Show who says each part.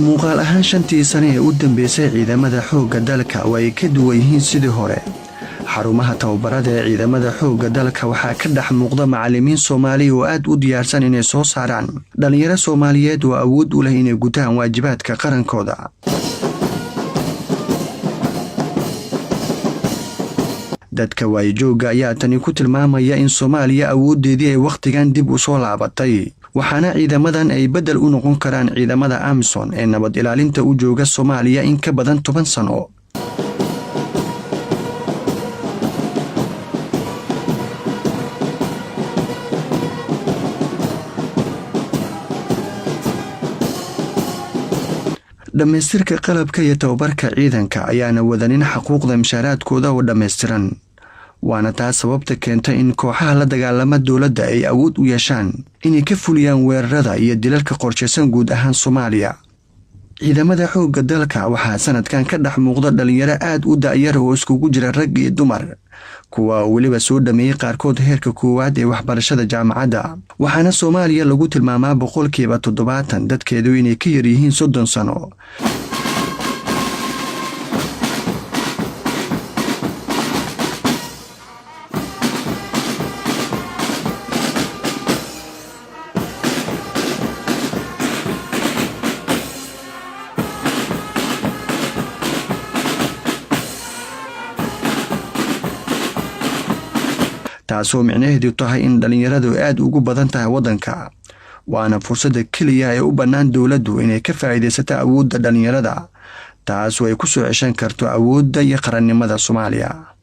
Speaker 1: muuqaal ahaan 5 sano ee u dambeysay ciidamada xoogga dalka way ka duwan yihiin sidii hore. xarumaha tababarada ee ciidamada xoogga dalka waxaa ka dhex muuqda macallimiin Soomaali oo aad u diyaarsan inay soo saaraan dhalinyaro Soomaaliyeed oo awood u leh inay gutaan waajibaadka qarankooda. dadka waayjooga ayaa tani ku tilmaamaya in Soomaaliya awoodeedii ay waqtigan dib u soo laabatay, waxaana ciidamadan ay bedel u noqon karaan ciidamada Amisom ee nabad ilaalinta u jooga Soomaaliya in ka badan 10 sano. dhamaystirka qalabka iyo tababarka ciidanka ayaana wadanin xuquuqda mushaaraadkooda oo dhammaystiran, waana taas sababta keentay in kooxaha la dagaalama dawladda ay awood u yeeshaan inay ka fuliyaan weerarada iyo dilalka qorsheysan guud ahaan Soomaaliya. ciidamada xoogga dalka waxaa sanadkan ka dhex muuqda dhalinyaro aad u da'yar oo iskugu jira rag iyo dumar, kuwa waliba soo dhameeyay qaarkood heerka koowaad ee waxbarashada jaamacadda, waxaana Soomaaliya lagu tilmaamaa 70% dadkeedu inay ka yar yihiin 30 sano. taasoo micnaheedu tahay in dhalinyaradu aad ugu badan tahay wadanka, waana fursada kaliya ee u bannaan dawladdu inay ka faa'iideysato awoodda dhalinyarada, taas oo ay ku soo ceshan karto awoodda iyo qarannimada Soomaaliya.